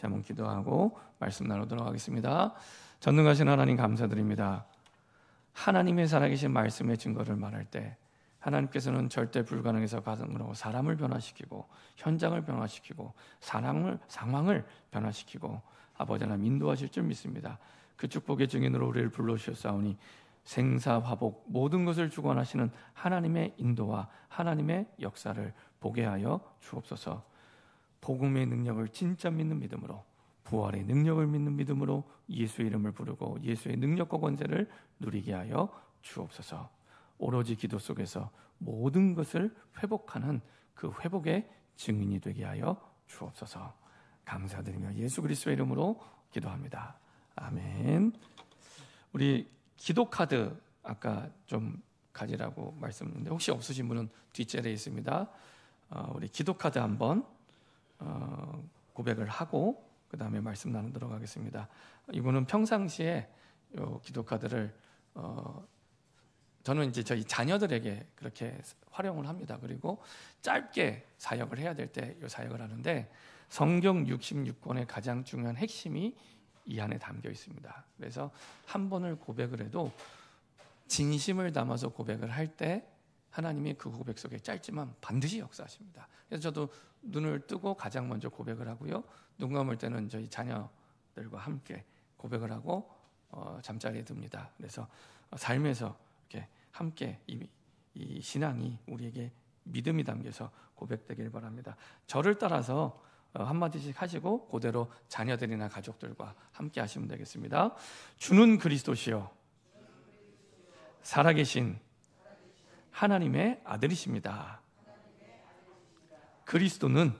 같이 한번 기도하고 말씀 나누도록 하겠습니다. 전능하신 하나님 감사드립니다. 하나님의 살아계신 말씀의 증거를 말할 때 하나님께서는 절대 불가능에서 가능으로 사람을 변화시키고 현장을 변화시키고 상황을 변화시키고 아버지 하나님 인도하실 줄 믿습니다. 그 축복의 증인으로 우리를 불러주셨사오니 생사화복 모든 것을 주관하시는 하나님의 인도와 하나님의 역사를 보게 하여 주옵소서. 복음의 능력을 진짜 믿는 믿음으로, 부활의 능력을 믿는 믿음으로 예수의 이름을 부르고 예수의 능력과 권세를 누리게 하여 주옵소서. 오로지 기도 속에서 모든 것을 회복하는 그 회복의 증인이 되게 하여 주옵소서. 감사드리며 예수 그리스도의 이름으로 기도합니다. 아멘. 우리 기도 카드 아까 좀 가지라고 말씀드렸는데 혹시 없으신 분은 뒷자리에 있습니다. 우리 기도 카드 한번 고백을 하고 그 다음에 말씀 나누도록 하겠습니다. 이분은 평상시에 이 기도 카드를 저는 이제 저희 자녀들에게 그렇게 활용을 합니다. 그리고 짧게 사역을 해야 될 때 이 사역을 하는데 성경 66권의 가장 중요한 핵심이 이 안에 담겨 있습니다. 그래서 한 번을 고백을 해도 진심을 담아서 고백을 할 때 하나님이 그 고백 속에 짧지만 반드시 역사하십니다. 그래서 저도 눈을 뜨고 가장 먼저 고백을 하고요. 눈 감을 때는 저희 자녀들과 함께 고백을 하고 잠자리에 듭니다. 그래서 삶에서 이렇게 함께 이 신앙이 우리에게 믿음이 담겨서 고백되길 바랍니다. 저를 따라서 한마디씩 하시고 그대로 자녀들이나 가족들과 함께 하시면 되겠습니다. 주는 그리스도시요 살아계신 하나님의 아들이십니다. 그리스도는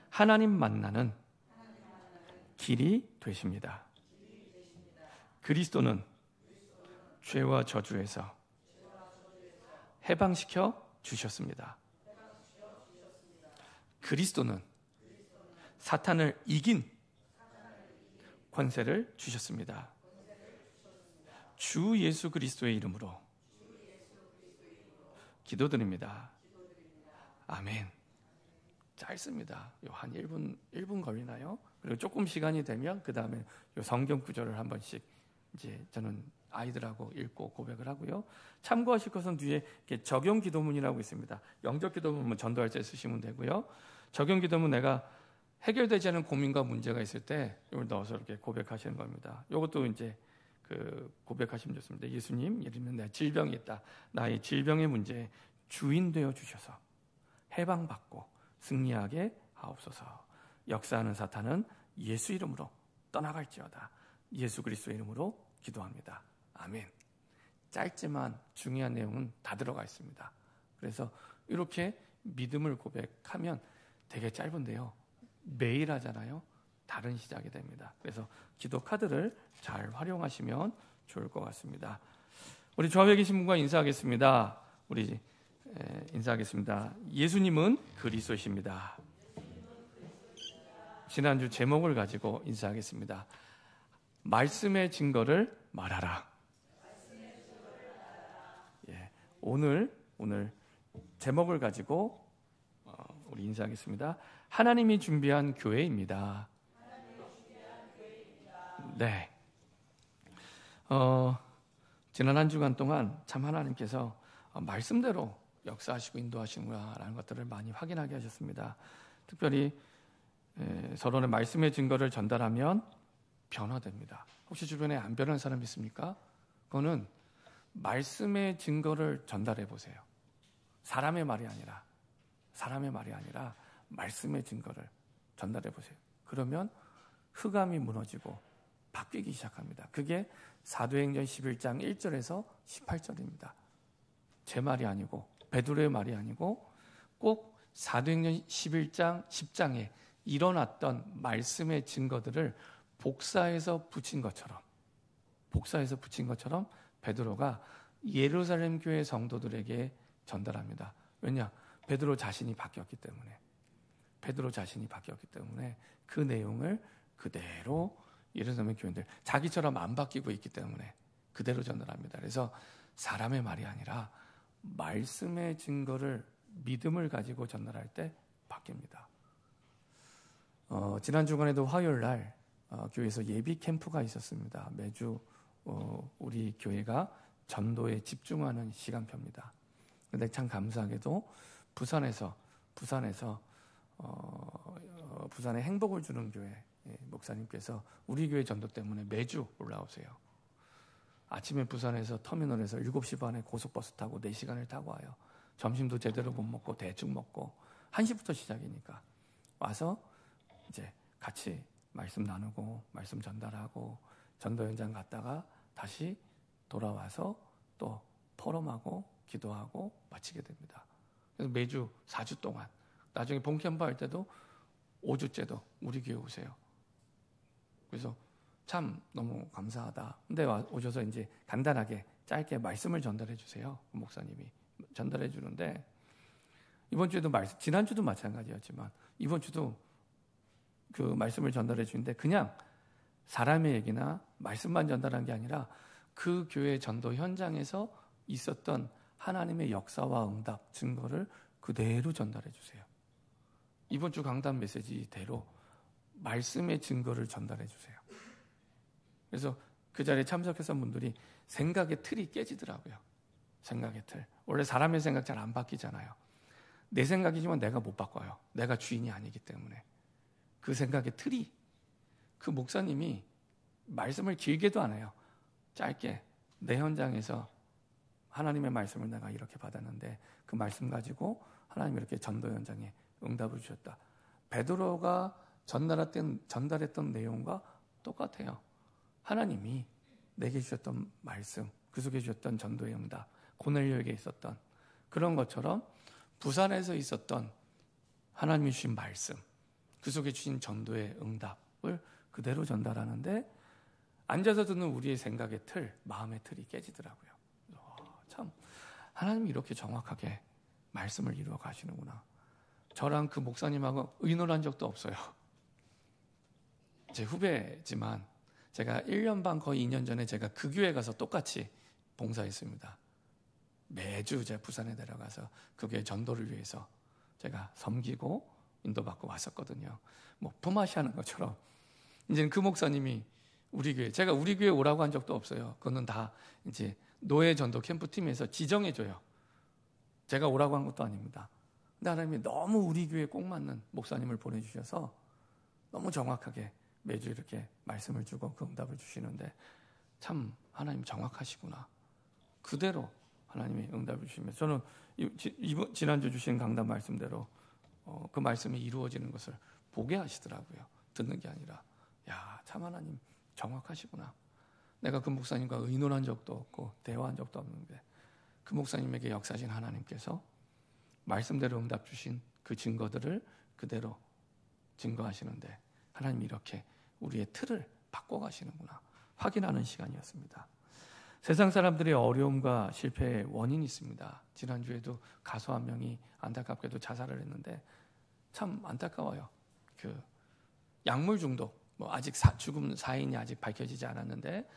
하나님 만나는 길이 되십니다. 그리스도는 죄와 저주에서 해방시켜 주셨습니다. 그리스도는 사탄을 이긴 권세를 주셨습니다. 주 예수 그리스도의 이름으로 기도드립니다. 아멘. 짧습니다. 한 1분 걸리나요? 그리고 조금 시간이 되면 그 다음에 성경 구절을 한 번씩 이제 저는 아이들하고 읽고 고백을 하고요. 참고하실 것은 뒤에 이렇게 적용 기도문이라고 있습니다. 영적 기도문은 전도할 때 쓰시면 되고요. 적용 기도문 내가 해결되지 않은 고민과 문제가 있을 때 이걸 넣어서 이렇게 고백하시는 겁니다. 이것도 이제 고백하시면 좋습니다. 예수님, 예를 들면 내가 질병이 있다. 나의 질병의 문제에 주인 되어 주셔서 해방받고 승리하게 하옵소서. 역사하는 사탄은 예수 이름으로 떠나갈지어다. 예수 그리스도의 이름으로 기도합니다. 아멘. 짧지만 중요한 내용은 다 들어가 있습니다. 그래서 이렇게 믿음을 고백하면 되게 짧은데요. 매일 하잖아요. 다른 시작이 됩니다. 그래서 기도 카드를 잘 활용하시면 좋을 것 같습니다. 우리 좌우에 계신 분과 인사하겠습니다. 인사하겠습니다. 예수님은 그리스도이십니다. 지난주 제목을 가지고 인사하겠습니다. 말씀의 증거를 말하라. 예, 오늘 제목을 가지고 우리 인사하겠습니다. 하나님이 준비한 교회입니다. 네. 지난 한 주간 동안 참 하나님께서 말씀대로 역사하시고 인도하시는구나라는 것들을 많이 확인하게 하셨습니다. 특별히 서로의 말씀의 증거를 전달하면 변화됩니다. 혹시 주변에 안 변한 사람 있습니까? 그거는 말씀의 증거를 전달해 보세요. 사람의 말이 아니라 말씀의 증거를 전달해 보세요. 그러면 흑암이 무너지고 바뀌기 시작합니다. 그게 사도행전 11장 1절에서 18절입니다. 제 말이 아니고 베드로의 말이 아니고 꼭 사도행전 11장 10장에 일어났던 말씀의 증거들을 복사해서 붙인 것처럼 베드로가 예루살렘 교회 성도들에게 전달합니다. 왜냐? 베드로 자신이 바뀌었기 때문에 그 내용을 그대로 예루살렘 교인들 자기처럼 안 바뀌고 있기 때문에 그대로 전달합니다. 그래서 사람의 말이 아니라 말씀의 증거를 믿음을 가지고 전달할 때 바뀝니다. 지난 주간에도 화요일 날 교회에서 예비 캠프가 있었습니다. 매주 우리 교회가 전도에 집중하는 시간표입니다. 근데 참 감사하게도 부산의 행복을 주는 교회 목사님께서 우리 교회 전도 때문에 매주 올라오세요. 아침에 부산에서 터미널에서 7시 반에 고속버스 타고 4시간을 타고 와요. 점심도 제대로 못 먹고 대충 먹고 1시부터 시작이니까 와서 이제 같이 말씀 나누고 말씀 전달하고 전도 현장 갔다가 다시 돌아와서 또 포럼하고 기도하고 마치게 됩니다. 그래서 매주 4주 동안 나중에 본캠프 할 때도 5주째도 우리 교회 오세요. 그래서 참 너무 감사하다. 근데 오셔서 이제 간단하게 짧게 말씀을 전달해 주세요. 목사님이 전달해 주는데 이번 주에도 지난주도 마찬가지였지만 이번 주도 그 말씀을 전달해 주는데 그냥 사람의 얘기나 말씀만 전달한 게 아니라 그 교회 전도 현장에서 있었던 하나님의 역사와 응답, 증거를 그대로 전달해 주세요. 이번 주 강단 메시지대로 말씀의 증거를 전달해 주세요. 그래서 그 자리에 참석했던 분들이 생각의 틀이 깨지더라고요. 생각의 틀. 원래 사람의 생각 잘 안 바뀌잖아요. 내 생각이지만 내가 못 바꿔요. 내가 주인이 아니기 때문에. 그 생각의 틀이, 그 목사님이 말씀을 길게도 안 해요. 짧게 내 현장에서 하나님의 말씀을 내가 이렇게 받았는데 그 말씀 가지고 하나님이 이렇게 전도 현장에 응답을 주셨다. 베드로가 전달했던 내용과 똑같아요. 하나님이 내게 주셨던 말씀, 그 속에 주셨던 전도의 응답, 고넬료에게 있었던 그런 것처럼 부산에서 있었던 하나님이 주신 말씀, 그 속에 주신 전도의 응답을 그대로 전달하는데 앉아서 듣는 우리의 생각의 틀, 마음의 틀이 깨지더라고요. 참 하나님이 이렇게 정확하게 말씀을 이루어 가시는구나. 저랑 그 목사님하고 의논한 적도 없어요. 제 후배지만 제가 1년 반 거의 2년 전에 제가 그 교회 가서 똑같이 봉사했습니다. 매주 제가 부산에 내려가서 그 교회 전도를 위해서 제가 섬기고 인도받고 왔었거든요. 뭐 품앗이 하는 것처럼 이제는 그 목사님이 제가 우리 교회 오라고 한 적도 없어요. 그거는 다 이제 노예 전도 캠프팀에서 지정해줘요. 제가 오라고 한 것도 아닙니다. 근데 하나님이 너무 우리 교회에 꼭 맞는 목사님을 보내주셔서 너무 정확하게 매주 이렇게 말씀을 주고 그 응답을 주시는데 참 하나님 정확하시구나. 그대로 하나님이 응답을 주시면 저는 지난주 주신 강단 말씀대로 그 말씀이 이루어지는 것을 보게 하시더라고요. 듣는 게 아니라 야, 참 하나님 정확하시구나. 내가 그 목사님과 의논한 적도 없고 대화한 적도 없는데 그 목사님에게 역사하신 하나님께서 말씀대로 응답 주신 그 증거들을 그대로 증거하시는데 하나님이 이렇게 우리의 틀을 바꿔가시는구나 확인하는 시간이었습니다. 세상 사람들의 어려움과 실패의 원인이 있습니다. 지난주에도 가수 한 명이 안타깝게도 자살을 했는데 참 안타까워요. 그 약물 중독, 아직 죽음 사인이 아직 밝혀지지 않았는데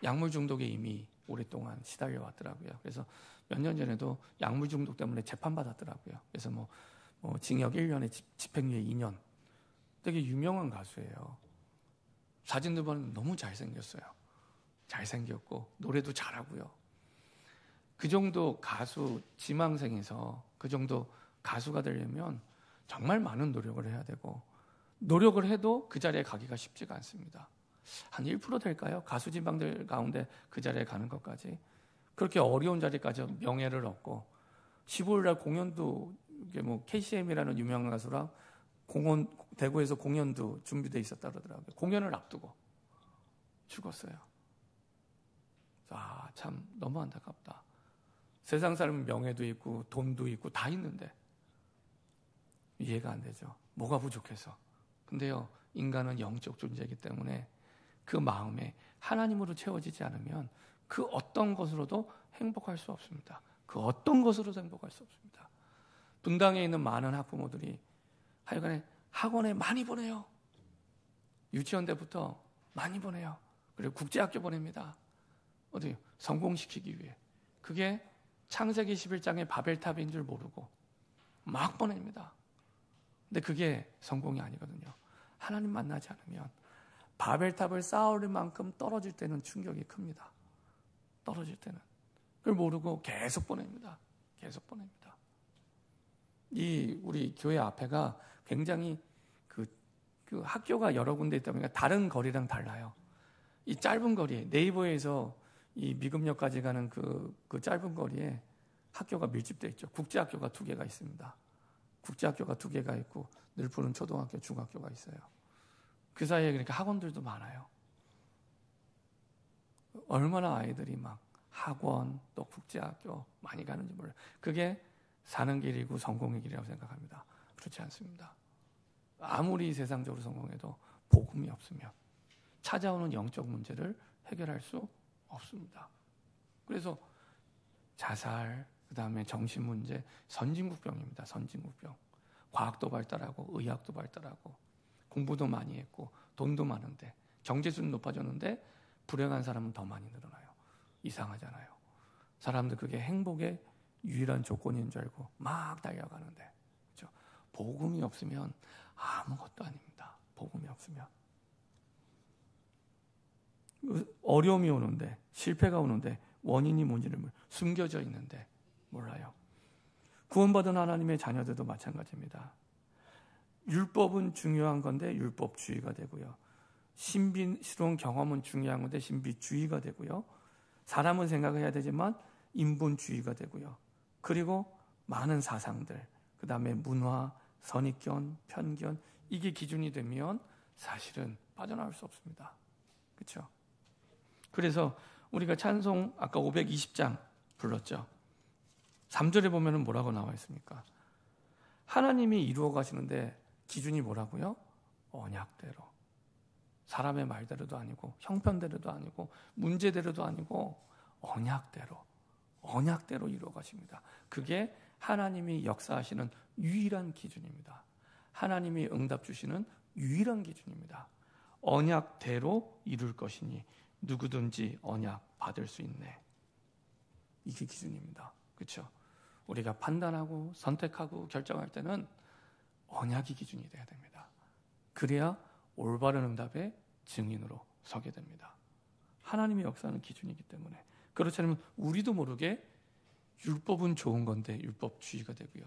약물 중독에 이미 오랫동안 시달려 왔더라고요. 그래서 몇 년 전에도 약물 중독 때문에 재판받았더라고요. 그래서 징역 1년에 집행유예 2년. 되게 유명한 가수예요. 사진도 보면 너무 잘생겼어요. 잘생겼고 노래도 잘하고요. 그 정도 가수 지망생에서 그 정도 가수가 되려면 정말 많은 노력을 해야 되고 노력을 해도 그 자리에 가기가 쉽지가 않습니다. 한 1% 될까요? 가수 지망들 가운데 그 자리에 가는 것까지. 그렇게 어려운 자리까지 명예를 얻고 15일 날 공연도 KCM이라는 유명한 가수랑 대구에서 공연도 준비되어 있었다 그러더라고요. 공연을 앞두고 죽었어요. 참 너무 안타깝다. 세상 사람은 명예도 있고 돈도 있고 다 있는데 이해가 안 되죠. 뭐가 부족해서. 근데요, 인간은 영적 존재이기 때문에 그 마음에 하나님으로 채워지지 않으면 그 어떤 것으로도 행복할 수 없습니다. 그 어떤 것으로도 행복할 수 없습니다. 분당에 있는 많은 학부모들이 하여간에 학원에 많이 보내요. 유치원 때부터 많이 보내요. 그리고 국제학교 보냅니다. 어디 성공시키기 위해. 그게 창세기 11장의 바벨탑인 줄 모르고 막 보냅니다. 근데 그게 성공이 아니거든요. 하나님 만나지 않으면 바벨탑을 쌓을 만큼 떨어질 때는 충격이 큽니다. 떨어질 때는. 그걸 모르고 계속 보냅니다. 계속 보냅니다. 우리 교회 앞에가 굉장히 그 학교가 여러 군데 있다 보니까 다른 거리랑 달라요. 이 짧은 거리에, 네이버에서 이 미금역까지 가는 그 짧은 거리에 학교가 밀집되어 있죠. 국제학교가 2개가 있습니다. 국제학교가 2개가 있고 늘푸른 초등학교, 중학교가 있어요. 그 사이에 그러니까 학원들도 많아요. 얼마나 아이들이 막 학원 또 국제학교 많이 가는지 몰라요. 그게 사는 길이고 성공의 길이라고 생각합니다. 그렇지 않습니다. 아무리 세상적으로 성공해도 복음이 없으면 찾아오는 영적 문제를 해결할 수 없습니다. 그래서 자살, 그 다음에 정신문제, 선진국병입니다. 선진국병. 과학도 발달하고 의학도 발달하고 공부도 많이 했고 돈도 많은데 경제수는 높아졌는데 불행한 사람은 더 많이 늘어나요. 이상하잖아요. 사람들 그게 행복의 유일한 조건인 줄 알고 막 달려가는데, 그렇죠? 복음이 없으면 아무것도 아닙니다. 복음이 없으면. 어려움이 오는데, 실패가 오는데 원인이 뭔지를 숨겨져 있는데 몰라요. 구원받은 하나님의 자녀들도 마찬가지입니다. 율법은 중요한 건데 율법주의가 되고요. 신비스러운 경험은 중요한 건데 신비주의가 되고요. 사람은 생각해야 되지만 인본주의가 되고요. 그리고 많은 사상들, 그 다음에 문화, 선입견, 편견, 이게 기준이 되면 사실은 빠져나올 수 없습니다. 그렇죠? 그래서 우리가 찬송 아까 520장 불렀죠. 3절에 보면 뭐라고 나와 있습니까? 하나님이 이루어 가시는데 기준이 뭐라고요? 언약대로. 사람의 말대로도 아니고 형편대로도 아니고 문제대로도 아니고 언약대로 이루어 가십니다. 그게 하나님이 역사하시는 유일한 기준입니다. 하나님이 응답 주시는 유일한 기준입니다. 언약대로 이룰 것이니 누구든지 언약 받을 수 있네. 이게 기준입니다. 그렇죠? 우리가 판단하고 선택하고 결정할 때는 언약이 기준이 돼야 됩니다. 그래야 올바른 응답의 증인으로 서게 됩니다. 하나님의 역사는 기준이기 때문에. 그렇지 않으면 우리도 모르게 율법은 좋은 건데 율법주의가 되고요.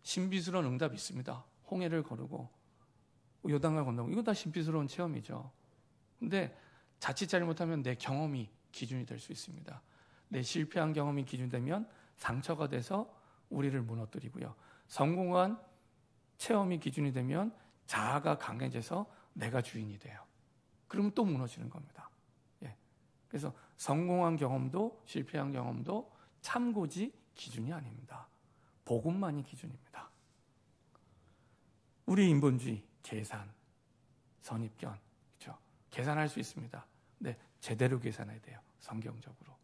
신비스러운 응답이 있습니다. 홍해를 거르고 요단강을 건너고 이거 다 신비스러운 체험이죠. 근데 자칫 잘못하면 내 경험이 기준이 될 수 있습니다. 내 실패한 경험이 기준되면 상처가 돼서 우리를 무너뜨리고요. 성공한 체험이 기준이 되면 자아가 강해져서 내가 주인이 돼요. 그러면 또 무너지는 겁니다. 예. 그래서 성공한 경험도 실패한 경험도 참고지 기준이 아닙니다. 복음만이 기준입니다. 우리 인본주의, 계산, 선입견, 그렇죠? 계산할 수 있습니다. 근데 제대로 계산해야 돼요. 성경적으로.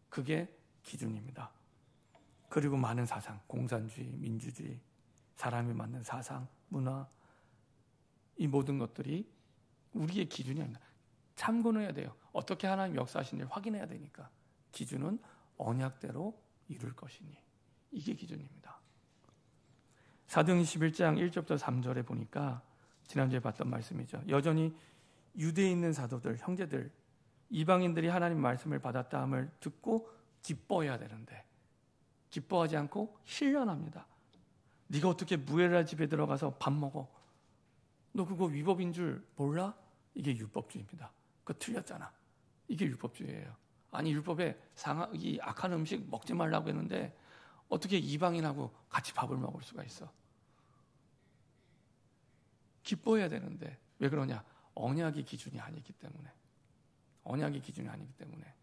그게 기준입니다. 그리고 많은 사상, 공산주의, 민주주의, 사람이 만든 사상, 문화, 이 모든 것들이 우리의 기준이 아닙니다. 참고는 해야 돼요. 어떻게 하나님 역사하시는지 확인해야 되니까. 기준은 언약대로 이룰 것이니. 이게 기준입니다. 사도행전 11장 1절부터 3절에 보니까 지난주에 봤던 말씀이죠. 여전히 유대에 있는 사도들, 형제들, 이방인들이 하나님 말씀을 받았다 함을 듣고 기뻐해야 되는데 기뻐하지 않고 신련합니다. 네가 어떻게 무엘라 집에 들어가서 밥 먹어? 너 그거 위법인 줄 몰라? 이게 율법주의입니다. 그거 틀렸잖아. 이게 율법주의예요. 아니 율법에 이 악한 음식 먹지 말라고 했는데 어떻게 이방인하고 같이 밥을 먹을 수가 있어? 기뻐해야 되는데 왜 그러냐? 언약이 기준이 아니기 때문에. 언약이 기준이 아니기 때문에.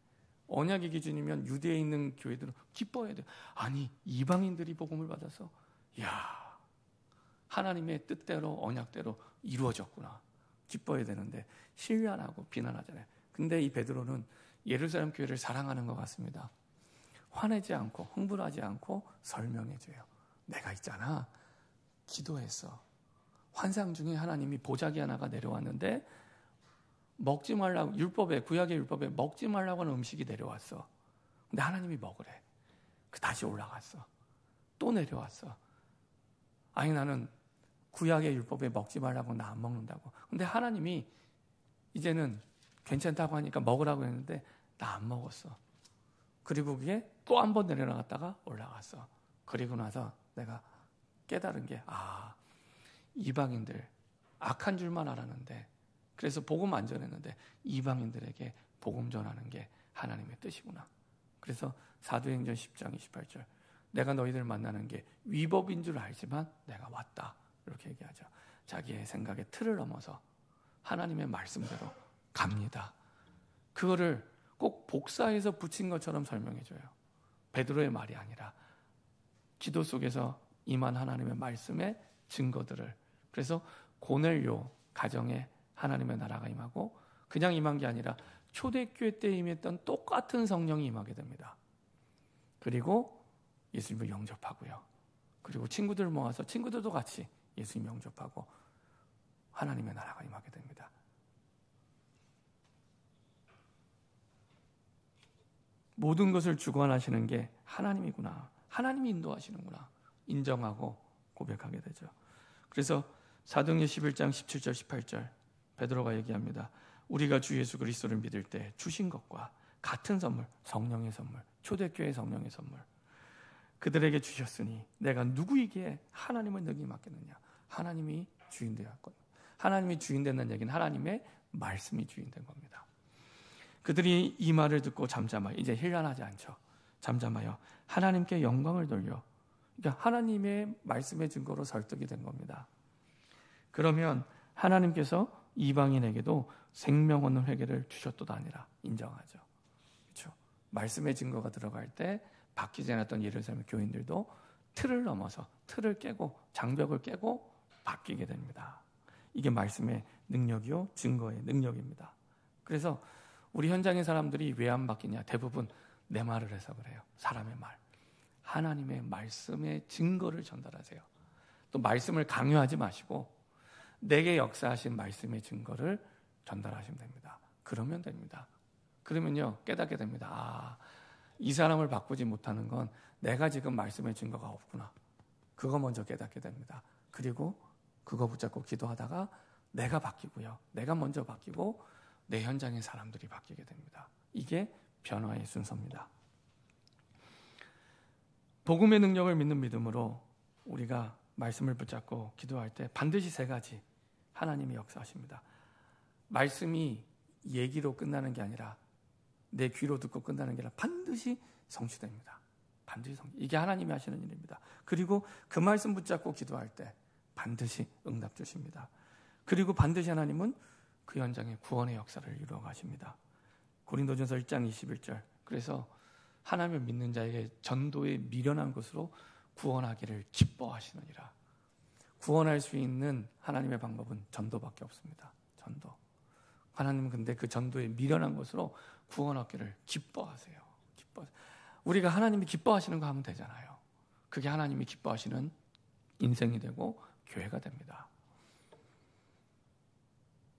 언약이 기준이면 유대에 있는 교회들은 기뻐해야 돼요. 아니 이방인들이 복음을 받아서 이야 하나님의 뜻대로 언약대로 이루어졌구나. 기뻐해야 되는데 신뢰하고 비난하잖아요. 근데 이 베드로는 예루살렘 교회를 사랑하는 것 같습니다. 화내지 않고 흥분하지 않고 설명해줘요. 내가 있잖아. 기도했어. 환상 중에 하나님이 보자기 하나가 내려왔는데 먹지 말라고 율법에 구약의 율법에 먹지 말라고 하는 음식이 내려왔어. 근데 하나님이 먹으래. 다시 올라갔어. 또 내려왔어. 아니 나는 구약의 율법에 먹지 말라고 나 안 먹는다고. 근데 하나님이 이제는 괜찮다고 하니까 먹으라고 했는데 나 안 먹었어. 그리고 그게 또 한 번 내려나갔다가 올라갔어. 그리고 나서 내가 깨달은 게 이방인들 악한 줄만 알았는데, 그래서 복음 안 전했는데 이방인들에게 복음 전하는 게 하나님의 뜻이구나. 그래서 사도행전 10장 28절, 내가 너희들 만나는 게 위법인 줄 알지만 내가 왔다, 이렇게 얘기하죠. 자기의 생각의 틀을 넘어서 하나님의 말씀대로 갑니다. 그거를 꼭 복사해서 붙인 것처럼 설명해줘요. 베드로의 말이 아니라 기도 속에서 임한 하나님의 말씀의 증거들을. 그래서 고넬료 가정에 하나님의 나라가 임하고, 그냥 임한 게 아니라 초대교회 때 임했던 똑같은 성령이 임하게 됩니다. 그리고 예수님을 영접하고요. 그리고 친구들 모아서 친구들도 같이 예수님 영접하고 하나님의 나라가 임하게 됩니다. 모든 것을 주관하시는 게 하나님이구나, 하나님이 인도하시는구나 인정하고 고백하게 되죠. 그래서 사도행전 11장 17절 18절 베드로가 얘기합니다. 우리가 주 예수 그리스도를 믿을 때 주신 것과 같은 선물, 성령의 선물, 초대교회 성령의 선물 그들에게 주셨으니 내가 누구에게 하나님을 능히 맡겠느냐. 하나님이 주인 되었거든요. 하나님이 주인 된다는 얘기는 하나님의 말씀이 주인 된 겁니다. 그들이 이 말을 듣고 잠잠하여, 이제 힐난하지 않죠. 잠잠하여 하나님께 영광을 돌려, 그러니까 하나님의 말씀의 증거로 설득이 된 겁니다. 그러면 하나님께서 이방인에게도 생명 얻는 회개를 주셨도다 아니라 인정하죠. 그렇죠? 말씀의 증거가 들어갈 때 바뀌지 않았던 예루살렘 교인들도 틀을 넘어서 틀을 깨고 장벽을 깨고 바뀌게 됩니다. 이게 말씀의 능력이요, 증거의 능력입니다. 그래서 우리 현장의 사람들이 왜 안 바뀌냐? 대부분 내 말을 해서 그래요. 사람의 말. 하나님의 말씀의 증거를 전달하세요. 또 말씀을 강요하지 마시고 내게 역사하신 말씀의 증거를 전달하시면 됩니다. 그러면 됩니다. 그러면요, 깨닫게 됩니다. 이 사람을 바꾸지 못하는 건 내가 지금 말씀의 증거가 없구나. 그거 먼저 깨닫게 됩니다. 그리고 그거 붙잡고 기도하다가 내가 바뀌고요. 내가 먼저 바뀌고 내 현장의 사람들이 바뀌게 됩니다. 이게 변화의 순서입니다. 복음의 능력을 믿는 믿음으로 우리가 말씀을 붙잡고 기도할 때 반드시 세 가지 하나님이 역사하십니다. 말씀이 얘기로 끝나는 게 아니라 내 귀로 듣고 끝나는 게 아니라 반드시 성취됩니다. 반드시 이게 하나님이 하시는 일입니다. 그리고 그 말씀 붙잡고 기도할 때 반드시 응답 주십니다. 그리고 반드시 하나님은 그 현장에 구원의 역사를 이루어 가십니다. 고린도전서 1장 21절, 그래서 하나님을 믿는 자에게 전도에 미련한 것으로 구원하기를 기뻐하시느니라. 구원할 수 있는 하나님의 방법은 전도밖에 없습니다. 전도. 하나님은 근데 그 전도에 미련한 것으로 구원하기를 기뻐하세요. 우리가 하나님이 기뻐하시는 거 하면 되잖아요. 그게 하나님이 기뻐하시는 인생이 되고 교회가 됩니다.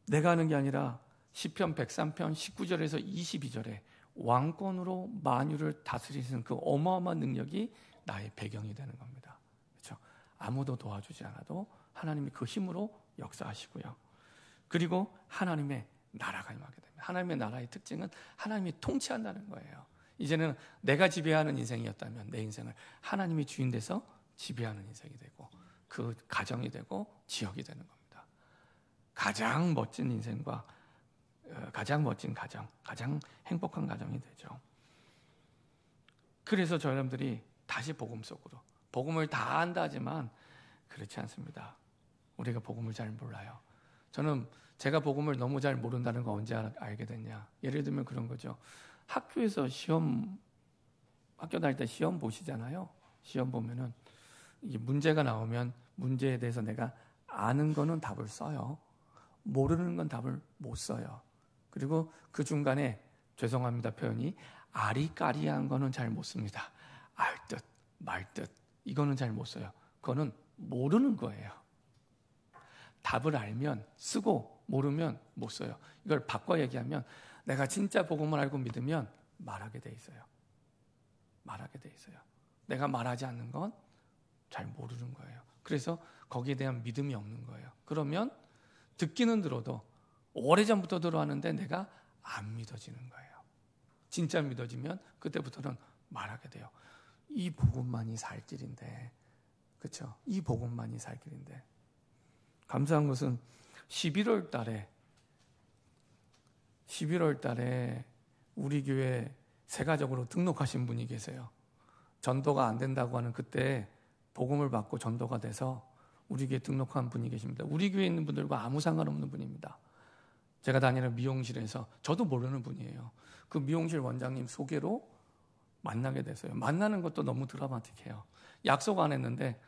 내가 하는 게 아니라 시편 103편 19절에서 22절에 왕권으로 만유를 다스리시는 그 어마어마한 능력이 나의 배경이 되는 겁니다. 그렇죠? 아무도 도와주지 않아도 하나님이 그 힘으로 역사하시고요. 그리고 하나님의 나라가 임하게 됩니다. 하나님의 나라의 특징은 하나님이 통치한다는 거예요. 이제는 내가 지배하는 인생이었다면 내 인생을 하나님이 주인 돼서 지배하는 인생이 되고 그 가정이 되고 지역이 되는 겁니다. 가장 멋진 인생과 가장 멋진 가정, 가장 행복한 가정이 되죠. 그래서 저 여러분들이 다시 복음 속으로, 복음을 다 안다 하지만 그렇지 않습니다. 우리가 복음을 잘 몰라요. 저는 제가 복음을 너무 잘 모른다는 거 언제 알게 됐냐. 예를 들면 그런 거죠. 학교에서 학교 다닐 때 시험 보시잖아요. 시험 보면은 이게 문제가 나오면 문제에 대해서 내가 아는 거는 답을 써요. 모르는 건 답을 못 써요. 그리고 그 중간에 죄송합니다 표현이 아리까리한 거는 잘 못 씁니다. 알 듯, 말 듯 이거는 잘 못 써요. 그거는 모르는 거예요. 답을 알면 쓰고 모르면 못 써요. 이걸 바꿔 얘기하면 내가 진짜 복음을 알고 믿으면 말하게 돼 있어요. 말하게 돼 있어요. 내가 말하지 않는 건 잘 모르는 거예요. 그래서 거기에 대한 믿음이 없는 거예요. 그러면 듣기는 들어도 오래전부터 들어왔는데 내가 안 믿어지는 거예요. 진짜 믿어지면 그때부터는 말하게 돼요. 이 복음만이 살 길인데, 그렇죠? 이 복음만이 살 길인데. 감사한 것은 11월 달에 우리 교회 세가적으로 등록하신 분이 계세요. 전도가 안 된다고 하는 그때 복음을 받고 전도가 돼서 우리 교회에 등록한 분이 계십니다. 우리 교회에 있는 분들과 아무 상관없는 분입니다. 제가 다니는 미용실에서 저도 모르는 분이에요. 그 미용실 원장님 소개로 만나게 됐어요. 만나는 것도 너무 드라마틱해요. 약속 안 했는데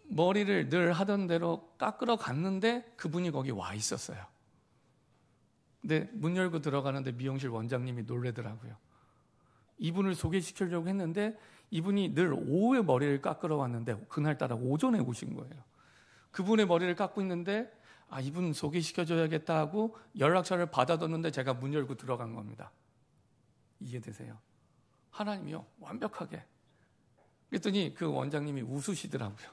머리를 늘 하던 대로 깎으러 갔는데 그분이 거기 와 있었어요. 근데 문 열고 들어가는데 미용실 원장님이 놀래더라고요. 이분을 소개시키려고 했는데 이분이 늘 오후에 머리를 깎으러 왔는데 그날따라 오전에 오신 거예요. 그분의 머리를 깎고 있는데 이분 소개시켜줘야겠다 하고 연락처를 받아뒀는데 제가 문 열고 들어간 겁니다. 이해되세요? 하나님이요, 완벽하게. 그랬더니 그 원장님이 웃으시더라고요.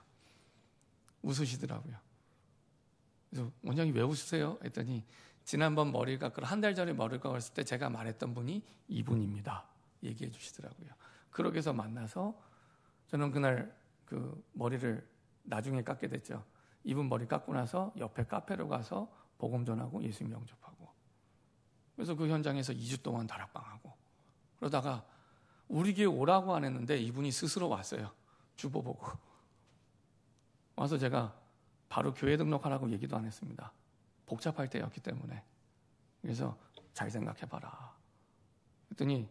그래서 원장님 왜 웃으세요? 했더니 지난번 머리를 깎으러 한 달 전에 머리를 깎았을 때 제가 말했던 분이 이분입니다. 얘기해 주시더라고요. 그러게 해서 만나서 저는 그날 그 머리를 나중에 깎게 됐죠. 이분 머리 깎고 나서 옆에 카페로 가서 복음 전하고 예수님 영접하고, 그래서 그 현장에서 2주 동안 다락방하고, 그러다가 우리 교회 오라고 안 했는데 이분이 스스로 왔어요. 주보 보고 와서 제가 바로 교회 등록하라고 얘기도 안 했습니다. 복잡할 때였기 때문에. 그래서 잘 생각해봐라. 그랬더니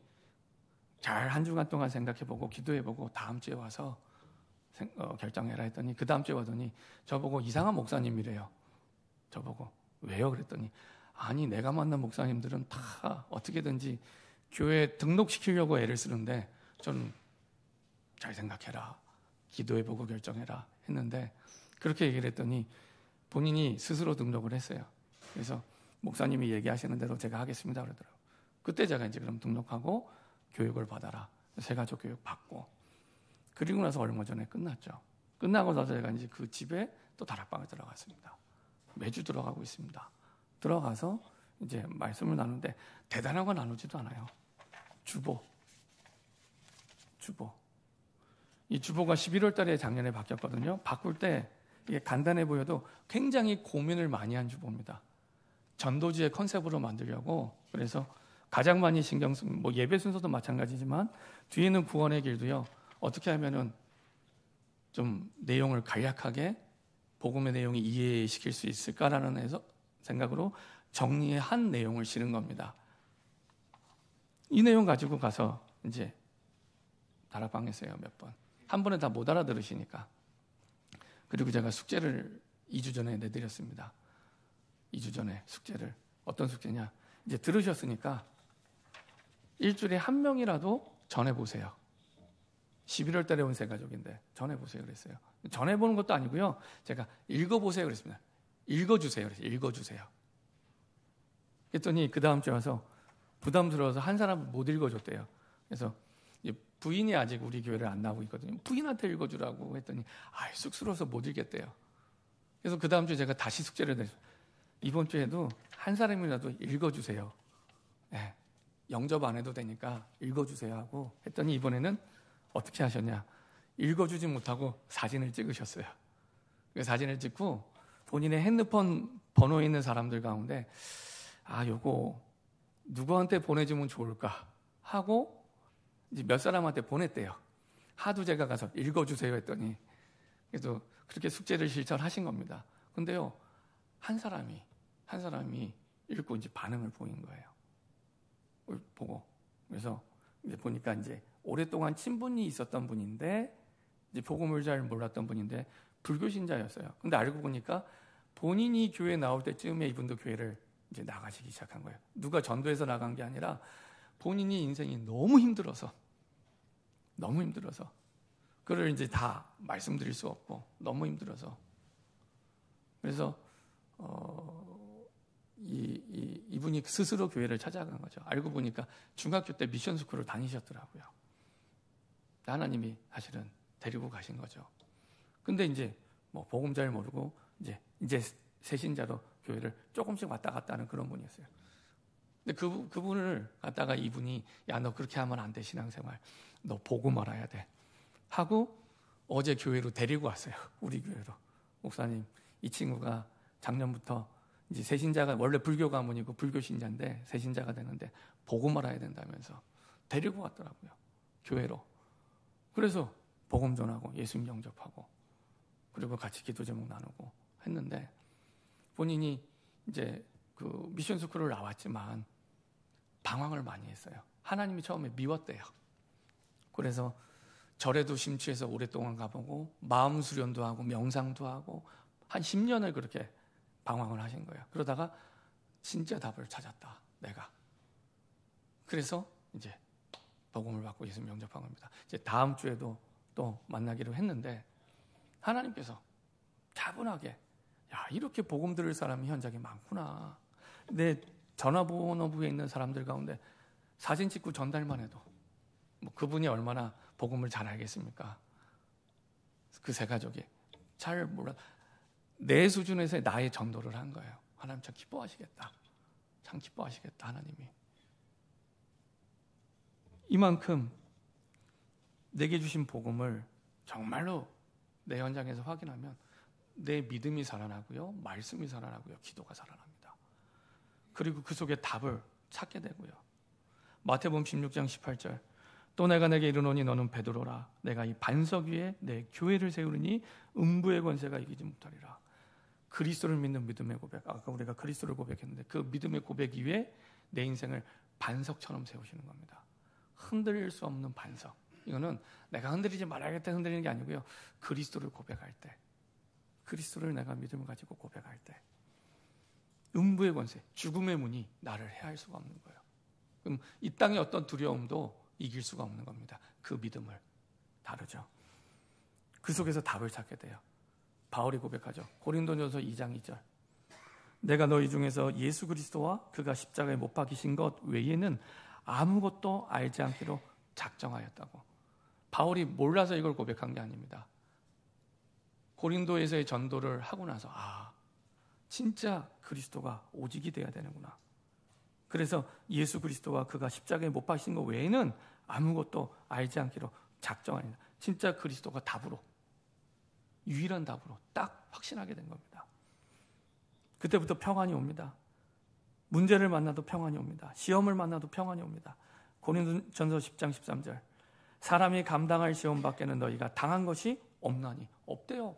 잘 한 주간 동안 생각해보고 기도해보고 다음 주에 와서 결정해라 했더니 그 다음 주에 와더니 저보고 이상한 목사님이래요. 저보고 왜요? 그랬더니 아니 내가 만난 목사님들은 다 어떻게든지 교회에 등록시키려고 애를 쓰는데 저는 잘 생각해라, 기도해보고 결정해라 했는데 그렇게 얘기를 했더니 본인이 스스로 등록을 했어요. 그래서 목사님이 얘기하시는 대로 제가 하겠습니다 그러더라고요. 그때 제가 이제 그럼 등록하고 교육을 받아라, 세가족 교육 받고, 그리고 나서 얼마 전에 끝났죠. 끝나고 나서 제가 이제 그 집에 또 다락방을 들어갔습니다. 매주 들어가고 있습니다. 들어가서 이제 말씀을 나누는데 대단한 거 나누지도 않아요. 주보. 이 주보가 11월 달에 작년에 바뀌었거든요. 바꿀 때 이게 간단해 보여도 굉장히 고민을 많이 한 주보입니다. 전도지의 컨셉으로 만들려고. 그래서 가장 많이 신경 쓴 예배 순서도 마찬가지지만 뒤에는 구원의 길도요. 어떻게 하면은 좀 내용을 간략하게 복음의 내용이 이해시킬 수 있을까라는 생각으로 정리한 내용을 실은 겁니다. 이 내용 가지고 가서 이제 다락방 했어요. 몇 번. 한 번에 다 못 알아들으시니까. 그리고 제가 숙제를 2주 전에 내드렸습니다. 2주 전에 숙제를. 어떤 숙제냐? 이제 들으셨으니까 일주일에 한 명이라도 전해보세요. 11월 달에 온 세가족인데 전해보세요 그랬어요. 전해보는 것도 아니고요. 제가 읽어보세요 그랬습니다. 읽어주세요 그랬어요. 읽어주세요. 그랬더니 그 다음 주에 와서 부담스러워서 한 사람 못 읽어줬대요. 그래서 부인이 아직 우리 교회를 안 나오고 있거든요. 부인한테 읽어주라고 했더니 쑥스러워서 못 읽겠대요. 그래서 그 다음 주에 제가 다시 숙제를 냈어요. 이번 주에도 한 사람이라도 읽어주세요. 네, 영접 안 해도 되니까 읽어주세요 하고 했더니 이번에는 어떻게 하셨냐? 읽어주지 못하고 사진을 찍으셨어요. 그 사진을 찍고 본인의 핸드폰 번호에 있는 사람들 가운데 요거 누구한테 보내주면 좋을까 하고 이제 몇 사람한테 보냈대요. 하도 제가 가서 읽어주세요 했더니 그래서 그렇게 숙제를 실천하신 겁니다. 근데요, 한 사람이 읽고 이제 반응을 보인 거예요. 보고. 그래서 이제 보니까 이제 오랫동안 친분이 있었던 분인데 이제 복음을 잘 몰랐던 분인데 불교 신자였어요. 근데 알고 보니까 본인이 교회 나올 때쯤에 이분도 교회를 이제 나가시기 시작한 거예요. 누가 전도해서 나간 게 아니라 본인이 인생이 너무 힘들어서 그걸 이제 다 말씀드릴 수 없고 너무 힘들어서 그래서 이분이 스스로 교회를 찾아간 거죠. 알고 보니까 중학교 때 미션 스쿨을 다니셨더라고요. 하나님이 사실은 데리고 가신 거죠. 근데 이제 뭐 복음 잘 모르고 이제 새신자로 교회를 조금씩 왔다 갔다 하는 그런 분이었어요. 근데 그분을 갖다가 이분이 야, 너 그렇게 하면 안 돼, 신앙생활. 너 복음 알아야 돼. 하고 어제 교회로 데리고 왔어요. 우리 교회로. 목사님, 이 친구가 작년부터 이제 새신자가 원래 불교 가문이고 불교 신자인데 새신자가 되는데 복음 알아야 된다면서 데리고 왔더라고요. 교회로. 그래서 복음 전하고 예수님 영접하고 그리고 같이 기도 제목 나누고 했는데 본인이 이제 그 미션 스쿨을 나왔지만 방황을 많이 했어요. 하나님이 처음에 미웠대요. 그래서 절에도 심취해서 오랫동안 가보고 마음 수련도 하고 명상도 하고 한 10년을 그렇게 방황을 하신 거예요. 그러다가 진짜 답을 찾았다, 내가. 그래서 이제 복음을 받고 예수님 영접한 겁니다. 이제 다음 주에도 또 만나기로 했는데 하나님께서 차분하게 야, 이렇게 복음 들을 사람이 현장에 많구나. 내 전화번호부에 있는 사람들 가운데 사진 찍고 전달만 해도 뭐 그분이 얼마나 복음을 잘 알겠습니까? 그 세 가족이 잘 몰라. 내 수준에서 나의 전도를 한 거예요. 하나님 참 기뻐하시겠다. 참 기뻐하시겠다, 하나님이. 이만큼 내게 주신 복음을 정말로 내 현장에서 확인하면 내 믿음이 살아나고요, 말씀이 살아나고요, 기도가 살아납니다. 그리고 그 속에 답을 찾게 되고요. 마태복음 16장 18절 또 내가 내게 이르노니 너는 베드로라. 내가 이 반석 위에 내 교회를 세우리니 음부의 권세가 이기지 못하리라. 그리스도를 믿는 믿음의 고백. 아까 우리가 그리스도를 고백했는데 그 믿음의 고백 위에 내 인생을 반석처럼 세우시는 겁니다. 흔들릴 수 없는 반석. 이거는 내가 흔들리지 말아야겠다 흔들리는 게 아니고요. 그리스도를 고백할 때, 그리스도를 내가 믿음을 가지고 고백할 때 음부의 권세, 죽음의 문이 나를 해할 수가 없는 거예요. 그럼 이 땅의 어떤 두려움도 이길 수가 없는 겁니다. 그 믿음을. 다르죠. 그 속에서 답을 찾게 돼요. 바울이 고백하죠. 고린도전서 2장 2절 내가 너희 중에서 예수 그리스도와 그가 십자가에 못 박히신 것 외에는 아무것도 알지 않기로 작정하였다고. 바울이 몰라서 이걸 고백한 게 아닙니다. 고린도에서의 전도를 하고 나서 진짜 그리스도가 오직이 돼야 되는구나. 그래서 예수 그리스도와 그가 십자가에 못 박히신 것 외에는 아무것도 알지 않기로 작정하였다. 진짜 그리스도가 답으로, 유일한 답으로 딱 확신하게 된 겁니다. 그때부터 평안이 옵니다. 문제를 만나도 평안이 옵니다. 시험을 만나도 평안이 옵니다. 고린도전서 10장 13절 사람이 감당할 시험 밖에는 너희가 당한 것이 없나니. 없대요.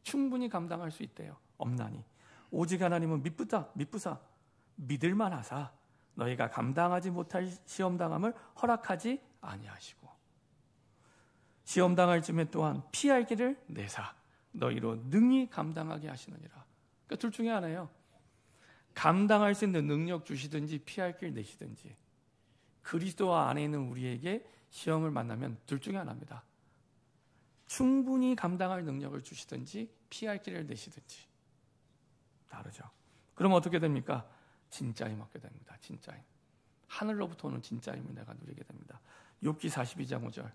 충분히 감당할 수 있대요. 없나니. 오직 하나님은 미쁘사 믿을만 하사 너희가 감당하지 못할 시험당함을 허락하지 아니하시고 시험당할 쯤에 또한 피할 길을 내사 너희로 능히 감당하게 하시느니라. 그러니까 둘 중에 하나예요. 감당할 수 있는 능력 주시든지 피할 길 내시든지. 그리스도 안에 있는 우리에게 시험을 만나면 둘 중에 하나입니다. 충분히 감당할 능력을 주시든지 피할 길을 내시든지. 다르죠. 그럼 어떻게 됩니까? 진짜 힘 얻게 됩니다. 진짜 힘. 하늘로부터 오는 진짜 힘을 내가 누리게 됩니다. 욥기 42장 5절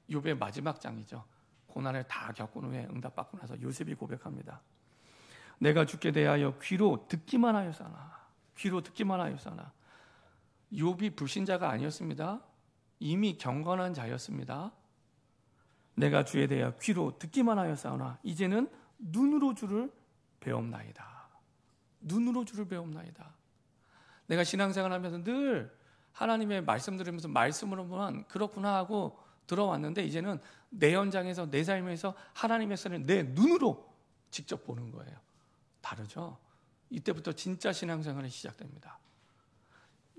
욥의 마지막 장이죠. 고난을 다 겪은 후에 응답받고 나서 요셉이 고백합니다. 내가 주께 대하여 귀로 듣기만 하였사나. 귀로 듣기만 하였사나. 욥이 불신자가 아니었습니다. 이미 경건한 자였습니다. 내가 주에 대하여 귀로 듣기만 하였사오나 이제는 눈으로 주를 배움나이다. 눈으로 주를 배움나이다. 내가 신앙생활 하면서 늘 하나님의 말씀 들으면서 말씀으로만 그렇구나 하고 들어왔는데 이제는 내 현장에서 내 삶에서 하나님의 선을 내 눈으로 직접 보는 거예요. 다르죠? 이때부터 진짜 신앙생활이 시작됩니다.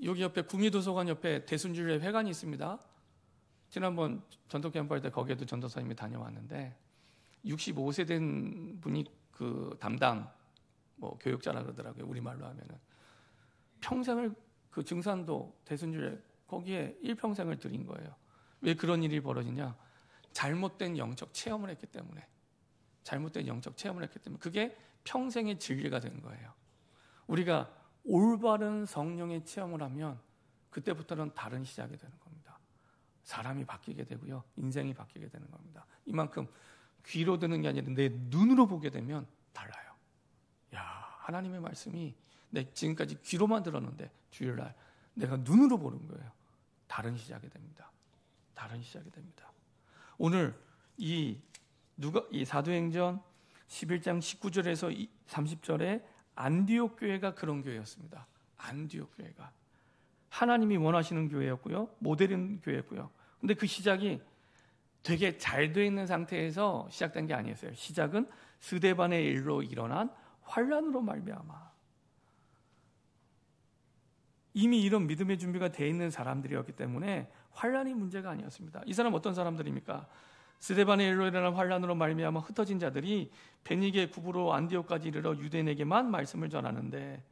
여기 옆에 구미도서관 옆에 대순주의 회관이 있습니다. 지난번 전도 캠프 할 때 거기에도 전도사님이 다녀왔는데 65세 된 분이 그 담당 교육자라 그러더라고요. 우리말로 하면은 평생을 그 증산도 대순주의 거기에 일평생을 드린 거예요. 왜 그런 일이 벌어지냐? 잘못된 영적 체험을 했기 때문에. 잘못된 영적 체험을 했기 때문에 그게 평생의 진리가 된 거예요. 우리가 올바른 성령의 체험을 하면 그때부터는 다른 시작이 되는 겁니다. 사람이 바뀌게 되고요. 인생이 바뀌게 되는 겁니다. 이만큼 귀로 듣는 게 아니라 내 눈으로 보게 되면 달라요. 야, 하나님의 말씀이 내 지금까지 귀로만 들었는데 주일날 내가 눈으로 보는 거예요. 다른 시작이 됩니다. 다른 시작이 됩니다. 오늘 이 사도행전 11장 19절에서 30절에 안디옥 교회가 그런 교회였습니다. 안디옥 교회가 하나님이 원하시는 교회였고요. 모델인 교회였고요. 근데 그 시작이 되게 잘 돼 있는 상태에서 시작된 게 아니었어요. 시작은 스데반의 일로 일어난 환란으로 말미암아. 이미 이런 믿음의 준비가 돼 있는 사람들이었기 때문에 환란이 문제가 아니었습니다. 이 사람 어떤 사람들입니까? 스데반의 일로 일어난 환란으로 말미암아 흩어진 자들이 베니게 구브로 안디옥까지 이르러 유대인에게만 말씀을 전하는데,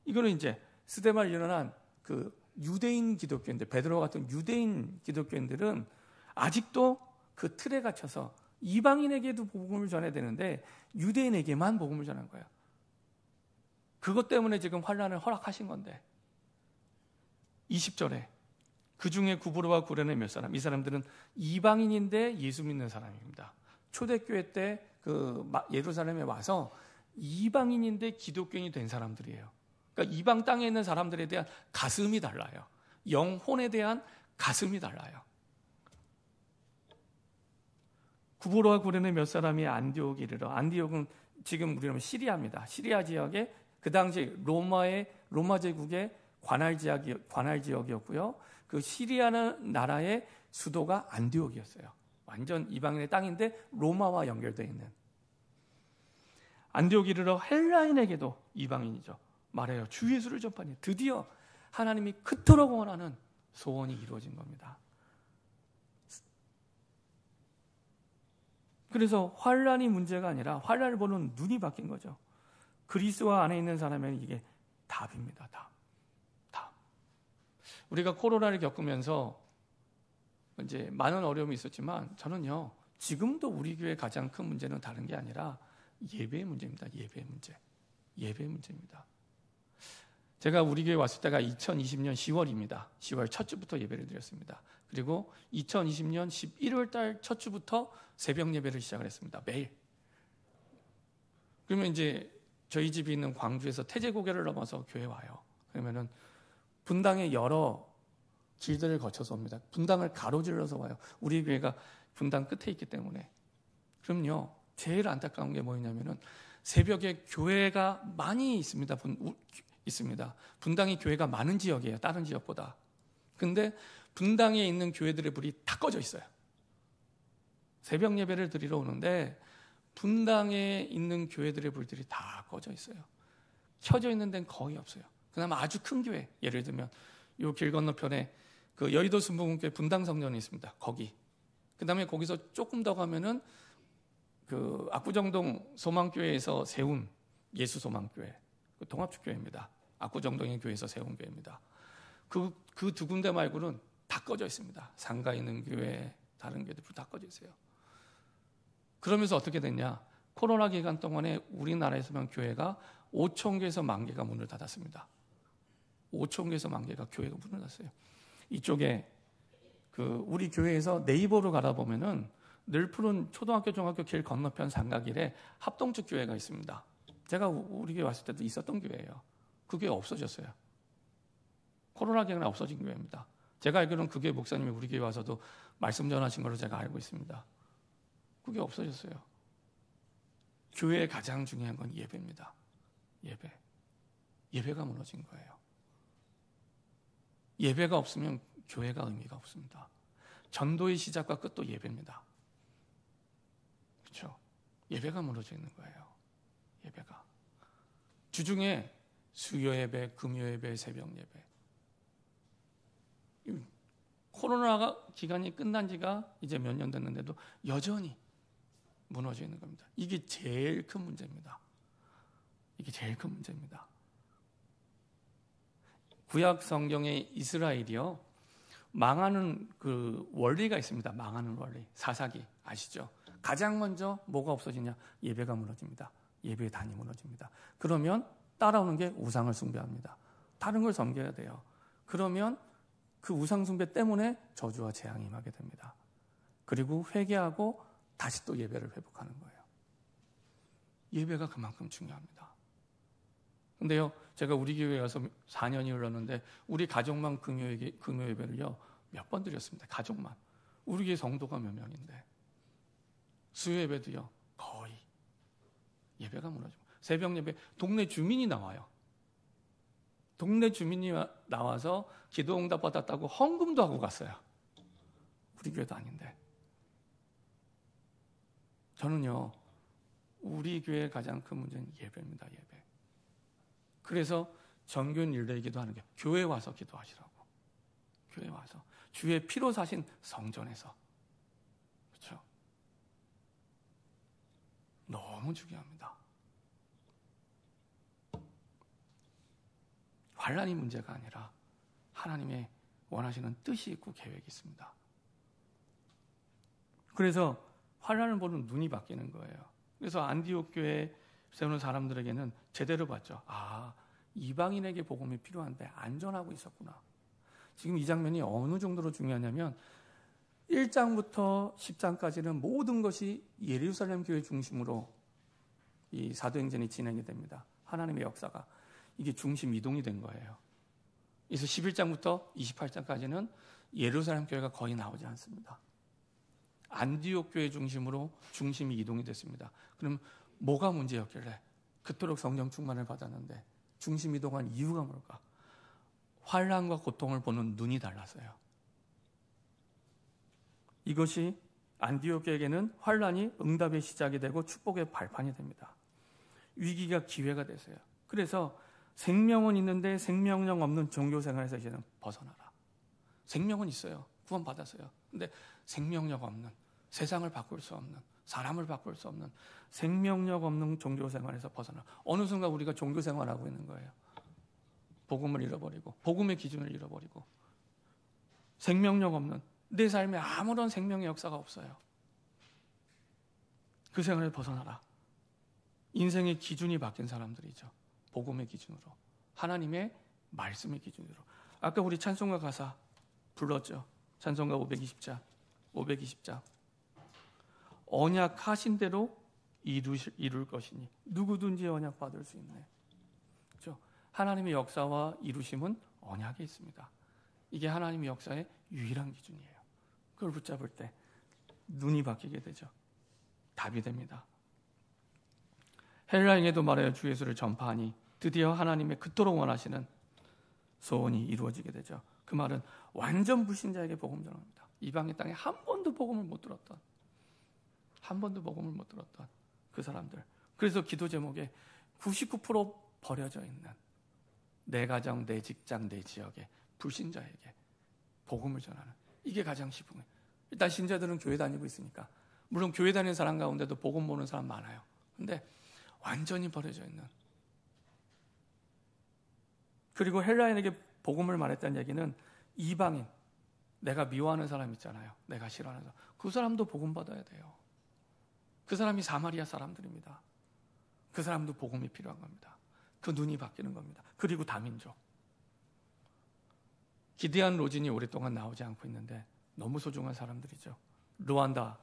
이거는 이제 스데반에 일어난 그 유대인 기독교인들, 베드로 같은 유대인 기독교인들은 아직도 그 틀에 갇혀서 이방인에게도 복음을 전해야 되는데 유대인에게만 복음을 전한 거예요. 그것 때문에 지금 환란을 허락하신 건데, 20절에 그 중에 구브로와 구레네 몇 사람, 이 사람들은 이방인인데 예수 믿는 사람입니다. 초대교회 때 그 예루살렘에 와서 이방인인데 기독교인이 된 사람들이에요. 그러니까 이방 땅에 있는 사람들에 대한 가슴이 달라요. 영혼에 대한 가슴이 달라요. 구브로와 구레네 몇 사람이 안디옥에 이르러, 안디옥은 지금 우리는 시리아입니다. 시리아 지역에 그 당시 로마 제국의 관할 지역이었고요. 그 시리아는 나라의 수도가 안디옥이었어요. 완전 이방인의 땅인데 로마와 연결되어 있는. 안디옥에 이르러 헬라인에게도, 이방인이죠, 말해요. 주 예수를 전파니. 드디어 하나님이 그토록 원하는 소원이 이루어진 겁니다. 그래서 환란이 문제가 아니라 환란을 보는 눈이 바뀐 거죠. 그리스도 안에 있는 사람에는 이게 답입니다. 답. 우리가 코로나를 겪으면서 이제 많은 어려움이 있었지만 저는요, 지금도 우리 교회의 가장 큰 문제는 다른 게 아니라 예배의 문제입니다. 예배의 문제입니다. 제가 우리 교회 왔을 때가 2020년 10월입니다. 10월 첫 주부터 예배를 드렸습니다. 그리고 2020년 11월 달 첫 주부터 새벽 예배를 시작을 했습니다. 매일. 그러면 이제 저희 집이 있는 광주에서 태제고개를 넘어서 교회 와요. 그러면은 분당의 여러 길들을 거쳐서 옵니다. 분당을 가로질러서 와요. 우리 교회가 분당 끝에 있기 때문에. 그럼요, 제일 안타까운 게 뭐냐면은 새벽에 교회가 많이 있습니다. 분당이 교회가 많은 지역이에요. 다른 지역보다. 근데 분당에 있는 교회들의 불이 다 꺼져 있어요. 새벽 예배를 드리러 오는데 분당에 있는 교회들의 불들이 다 꺼져 있어요. 켜져 있는 데는 거의 없어요. 그나마 아주 큰 교회, 예를 들면 요 길 건너편에 그 여의도 순복음교회 분당성전이 있습니다. 거기. 그다음에 거기서 조금 더 가면은 그 압구정동 소망교회에서 세운 예수소망교회, 그 동합축교회입니다. 압구정동의 교회에서 세운 교회입니다. 그 두 군데 말고는 다 꺼져 있습니다. 상가에 있는 교회, 다른 교회들 다 꺼져 있어요. 그러면서 어떻게 됐냐? 코로나 기간 동안에 우리나라에서만 교회가 5,000개에서 10,000개가 문을 닫았습니다. 5,000개에서 10,000개가 교회가 문을 닫았어요. 이쪽에 그 우리 교회에서 네이버로 가다 보면은 늘 푸른 초등학교, 중학교 길 건너편 상가길에 합동축 교회가 있습니다. 제가 우리 교회 왔을 때도 있었던 교회예요. 그 교회 없어졌어요. 코로나 기간에 없어진 교회입니다. 제가 알기로는 그 교회 목사님이 우리 교회 와서도 말씀 전하신 걸로 제가 알고 있습니다. 그게 없어졌어요. 교회의 가장 중요한 건 예배입니다. 예배가 무너진 거예요. 예배가 없으면 교회가 의미가 없습니다. 전도의 시작과 끝도 예배입니다. 그렇죠? 예배가 무너져 있는 거예요. 예배가. 주중에 수요 예배, 금요 예배, 새벽 예배. 코로나 기간이 끝난 지가 이제 몇 년 됐는데도 여전히 무너져 있는 겁니다. 이게 제일 큰 문제입니다. 구약 성경의 이스라엘이요, 망하는 그 원리가 있습니다. 망하는 원리, 사사기 아시죠? 가장 먼저 뭐가 없어지냐? 예배가 무너집니다. 예배의 단이 무너집니다. 그러면 따라오는 게 우상을 숭배합니다. 다른 걸 섬겨야 돼요. 그러면 그 우상 숭배 때문에 저주와 재앙이 임하게 됩니다. 그리고 회개하고 다시 또 예배를 회복하는 거예요. 예배가 그만큼 중요합니다. 근데요, 제가 우리 교회에 가서 4년이 흘렀는데 우리 가족만 금요 예배를요 몇 번 드렸습니다. 가족만. 우리 교회 성도가 몇 명인데 수요 예배도요 거의 예배가 무너지고, 새벽 예배 동네 주민이 나와요. 동네 주민이 나와서 기도 응답 받았다고 헌금도 하고 갔어요. 우리 교회도 아닌데. 저는요, 우리 교회의 가장 큰 문제는 예배입니다. 예배. 그래서 정교인 일대기도 하는 게 교회 와서 기도하시라고. 교회 와서 주의 피로 사신 성전에서. 그렇죠? 너무 중요합니다. 환난이 문제가 아니라 하나님의 원하시는 뜻이 있고 계획이 있습니다. 그래서 환난을 보는 눈이 바뀌는 거예요. 그래서 안디옥 교회에 세우는 사람들에게는 제대로 봤죠. 아, 이방인에게 복음이 필요한데 안전하고 있었구나. 지금 이 장면이 어느 정도로 중요하냐면 1장부터 10장까지는 모든 것이 예루살렘 교회 중심으로 이 사도행전이 진행이 됩니다. 하나님의 역사가. 이게 중심 이동이 된 거예요. 그래서 11장부터 28장까지는 예루살렘 교회가 거의 나오지 않습니다. 안디옥 교회 중심으로 중심이 이동이 됐습니다. 그럼 뭐가 문제였길래 그토록 성령 충만을 받았는데 중심 이동한 이유가 뭘까? 환난과 고통을 보는 눈이 달라서요. 이것이 안디옥 교회에게는 환난이 응답의 시작이 되고 축복의 발판이 됩니다. 위기가 기회가 되세요. 그래서 생명은 있는데 생명력 없는 종교생활에서 이제는 벗어나라. 생명은 있어요. 구원 받았어요. 근데 생명력 없는, 세상을 바꿀 수 없는, 사람을 바꿀 수 없는 생명력 없는 종교생활에서 벗어나. 어느 순간 우리가 종교생활하고 있는 거예요. 복음을 잃어버리고, 복음의 기준을 잃어버리고, 생명력 없는, 내 삶에 아무런 생명의 역사가 없어요. 그 생활을 벗어나라. 인생의 기준이 바뀐 사람들이죠. 복음의 기준으로, 하나님의 말씀의 기준으로. 아까 우리 찬송가 가사 불렀죠. 찬송가 520장. 언약하신 대로 이룰 것이니 누구든지 언약 받을 수 있네. 그렇죠? 하나님의 역사와 이루심은 언약에 있습니다. 이게 하나님의 역사의 유일한 기준이에요. 그걸 붙잡을 때 눈이 바뀌게 되죠. 답이 됩니다. 헬라인에도 말하여 주 예수를 전파하니 드디어 하나님의 그토록 원하시는 소원이 이루어지게 되죠. 그 말은 완전 불신자에게 복음 전합니다. 이방의 땅에 한 번도 복음을 못 들었던 그 사람들. 그래서 기도 제목에 99% 버려져 있는 내 가정, 내 직장, 내 지역에 불신자에게 복음을 전하는, 이게 가장 시급해요. 일단 신자들은 교회 다니고 있으니까, 물론 교회 다니는 사람 가운데도 복음 모르는 사람 많아요. 근데 완전히 버려져 있는. 그리고 헬라인에게 복음을 말했다는 얘기는 이방인, 내가 미워하는 사람 있잖아요. 내가 싫어하는 사람. 그 사람도 복음 받아야 돼요. 그 사람이 사마리아 사람들입니다. 그 사람도 복음이 필요한 겁니다. 그 눈이 바뀌는 겁니다. 그리고 다민족. 기대한 로진이 오랫동안 나오지 않고 있는데 너무 소중한 사람들이죠. 루안다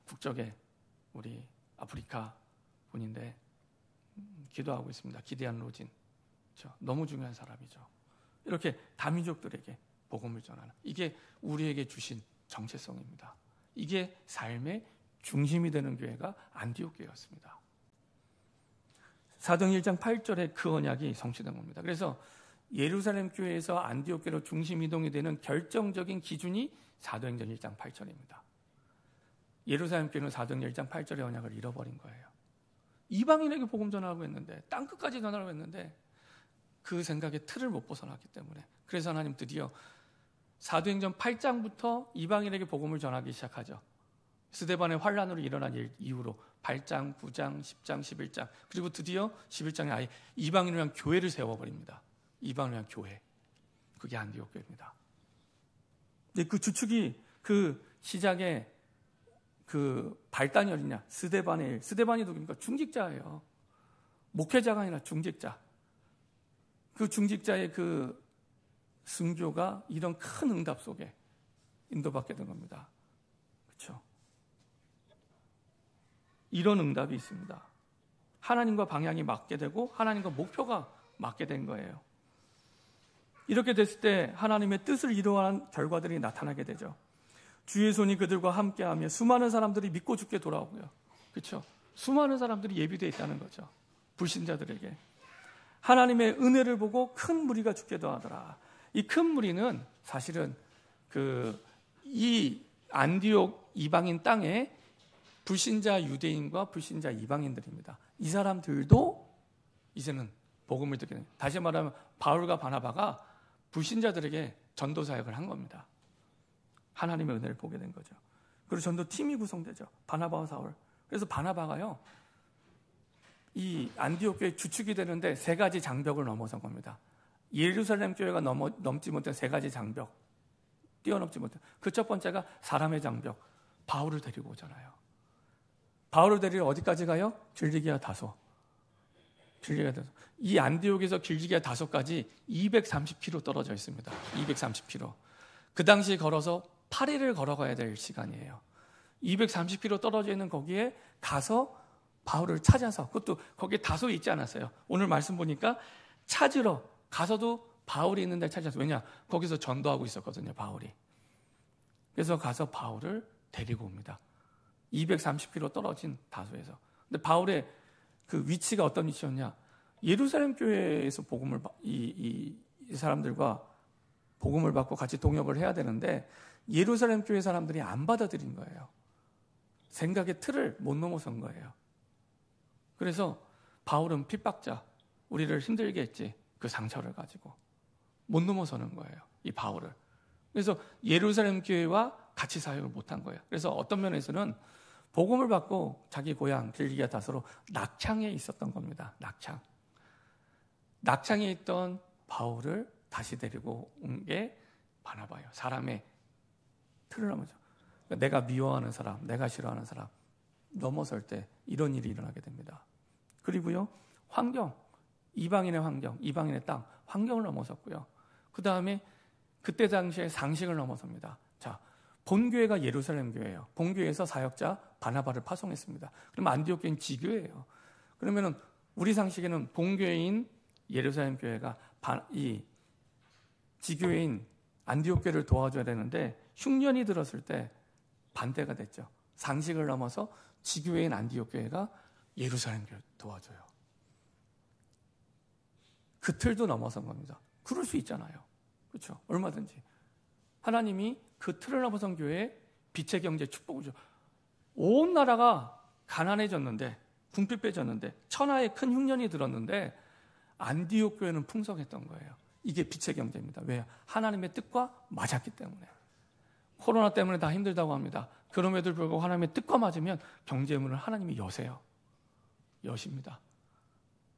국적의 우리 아프리카 분인데 기도하고 있습니다. 기대한 로진. 그렇죠? 너무 중요한 사람이죠. 이렇게 다민족들에게 복음을 전하는, 이게 우리에게 주신 정체성입니다. 이게 삶의 중심이 되는 교회가 안디옥 교회였습니다. 사도행 1장 8절에 그 언약이 성취된 겁니다. 그래서 예루살렘 교회에서 안디옥 교회로 중심 이동이 되는 결정적인 기준이 사도행전 1장 8절입니다. 예루살렘 교회는 사도행전 1장 8절의 언약을 잃어버린 거예요. 이방인에게 복음 전하라고 했는데, 땅끝까지 전하라고 했는데 그 생각의 틀을 못 벗어났기 때문에, 그래서 하나님 드디어 사도행전 8장부터 이방인에게 복음을 전하기 시작하죠. 스데반의 환란으로 일어난 일 이후로 8장, 9장, 10장, 11장, 그리고 드디어 11장에 아예 이방인을 위한 교회를 세워버립니다. 이방인을 위한 교회. 그게 안디옥 교회입니다. 근데 그 주축이, 그 시작에 그 발단이 어디냐? 스데반의 일. 스데반이 누굽니까? 중직자예요. 목회자가 아니라 중직자. 그 중직자의 그 순교가 이런 큰 응답 속에 인도받게 된 겁니다. 그렇죠? 이런 응답이 있습니다. 하나님과 방향이 맞게 되고 하나님과 목표가 맞게 된 거예요. 이렇게 됐을 때 하나님의 뜻을 이루어가는 결과들이 나타나게 되죠. 주의 손이 그들과 함께하며 수많은 사람들이 믿고 죽게 돌아오고요. 그렇죠? 수많은 사람들이 예비되어 있다는 거죠. 불신자들에게. 하나님의 은혜를 보고 큰 무리가 죽게도 하더라. 이 큰 무리는 사실은 이 안디옥 이방인 땅에 불신자 유대인과 불신자 이방인들입니다. 이 사람들도 이제는 복음을 듣게 됩니다. 다시 말하면 바울과 바나바가 불신자들에게 전도 사역을 한 겁니다. 하나님의 은혜를 보게 된 거죠. 그리고 전도팀이 구성되죠. 바나바와 사울. 그래서 바나바가요, 이 안디옥 교회 주축이 되는데 3가지 장벽을 넘어선 겁니다. 예루살렘 교회가 넘지 못한 3가지 장벽, 뛰어넘지 못한. 그 첫 번째가 사람의 장벽, 바울을 데리고 오잖아요. 바울을 데리러 어디까지 가요? 길리기아 다소. 이 안디옥에서 길리기아 다소까지 230km 떨어져 있습니다. 230km. 그 당시 걸어서 8일을 걸어가야 될 시간이에요. 230km 떨어져 있는 거기에 가서 바울을 찾아서, 그것도 거기에 다소 있지 않았어요. 오늘 말씀 보니까 찾으러 가서도 바울이 있는 데 찾아서. 왜냐? 거기서 전도하고 있었거든요, 바울이. 그래서 가서 바울을 데리고 옵니다. 230km 떨어진 다소에서. 근데 바울의 그 위치가 어떤 위치였냐? 예루살렘 교회에서 이 사람들과 복음을 받고 같이 동역을 해야 되는데 예루살렘 교회 사람들이 안 받아들인 거예요. 생각의 틀을 못 넘어선 거예요. 그래서 바울은 핍박자, 우리를 힘들게 했지, 그 상처를 가지고 못 넘어서는 거예요, 이 바울을. 그래서 예루살렘 교회와 같이 사역을 못한 거예요. 그래서 어떤 면에서는 복음을 받고 자기 고향 길리기아 다소로 낙창에 있었던 겁니다. 낙창에 있던 바울을 다시 데리고 온 게 바나바예요. 사람의 틀을 넘어서, 내가 미워하는 사람, 내가 싫어하는 사람 넘어설 때 이런 일이 일어나게 됩니다. 그리고요, 환경, 이방인의 환경, 이방인의 땅, 환경을 넘어섰고요. 그 다음에 그때 당시에 상식을 넘어섭니다. 자, 본교회가 예루살렘 교회예요. 본교회에서 사역자 바나바를 파송했습니다. 그럼 안디옥 교회는 지교회예요. 그러면은 우리 상식에는 본교회인 예루살렘 교회가 이 지교회인 안디옥 교회를 도와줘야 되는데 흉년이 들었을 때 반대가 됐죠. 상식을 넘어서 지교회인 안디옥 교회가 예루살렘 교회를 도와줘요. 그 틀도 넘어선 겁니다. 그럴 수 있잖아요. 그렇죠? 얼마든지. 하나님이 그 틀을 넘어선 교회에 빛의 경제 축복을 줘. 온 나라가 가난해졌는데, 궁핍해졌는데, 천하에 큰 흉년이 들었는데 안디옥 교회는 풍성했던 거예요. 이게 빛의 경제입니다. 왜요? 하나님의 뜻과 맞았기 때문에. 코로나 때문에 다 힘들다고 합니다. 그럼에도 불구하고 하나님의 뜻과 맞으면 경제의 문을 하나님이 여세요. 여십니다.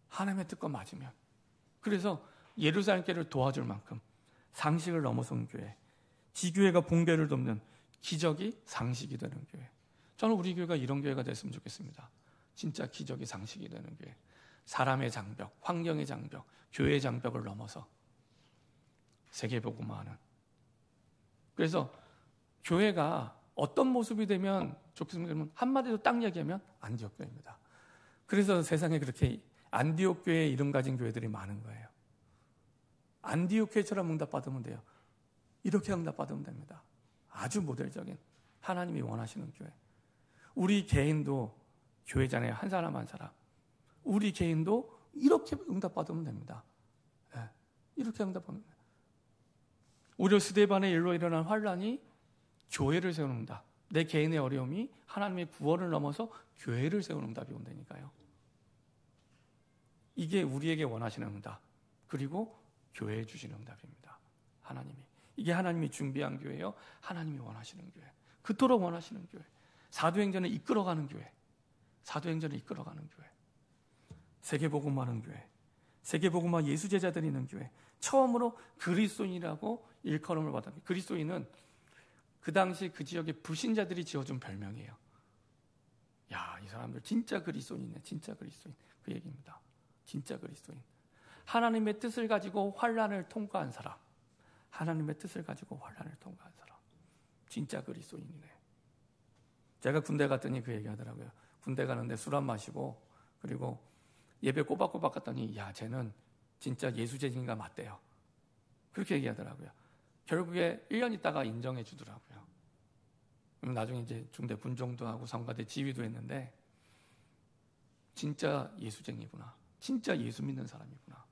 하나님의 뜻과 맞으면. 그래서 예루살렘 교회를 도와줄 만큼 상식을 넘어선 교회, 지교회가 본교회를 돕는 기적이 상식이 되는 교회. 저는 우리 교회가 이런 교회가 됐으면 좋겠습니다. 진짜 기적이 상식이 되는 교회. 사람의 장벽, 환경의 장벽, 교회의 장벽을 넘어서 세계복음화하는. 그래서 교회가 어떤 모습이 되면 좋겠습니까? 한마디로 딱 얘기하면 안디옥 교회입니다. 그래서 세상에 그렇게 안디옥 교회에 이름 가진 교회들이 많은 거예요. 안디옥 교회처럼 응답받으면 돼요. 이렇게 응답받으면 됩니다. 아주 모델적인 하나님이 원하시는 교회. 우리 개인도 교회잖아요. 한 사람 한 사람. 우리 개인도 이렇게 응답받으면 됩니다. 네. 이렇게 응답받으면 됩니다. 오히려 스데반의 일로 일어난 환란이 교회를 세우는 응답. 내 개인의 어려움이 하나님의 구원을 넘어서 교회를 세우는 응답이 온다니까요. 이게 우리에게 원하시는 응답. 그리고 교회에 주시는 응답입니다. 하나님이. 이게 하나님이 준비한 교회요. 하나님이 원하시는 교회. 그토록 원하시는 교회. 사도행전을 이끌어가는 교회. 사도행전을 이끌어가는 교회. 세계복음화하는 교회. 세계복음화 예수 제자들이 있는 교회. 처음으로 그리스도인이라고 일컬음을 받았습니다. 그리스도인은 그 당시 그 지역의 불신자들이 지어준 별명이에요. 야, 이 사람들 진짜 그리스도인이네. 진짜 그리스도인. 그 얘기입니다. 진짜 그리스도인. 하나님의 뜻을 가지고 환란을 통과한 사람. 하나님의 뜻을 가지고 환란을 통과한 사람. 진짜 그리스도인이네. 제가 군대 갔더니 그 얘기하더라고요. 군대 가는데 술 안 마시고 그리고 예배 꼬박꼬박 갔더니 야 쟤는 진짜 예수쟁이가 맞대요. 그렇게 얘기하더라고요. 결국에 1년 있다가 인정해 주더라고요. 그럼 나중에 이제 중대 분종도 하고 성가대 지휘도 했는데 진짜 예수쟁이구나. 진짜 예수 믿는 사람이구나.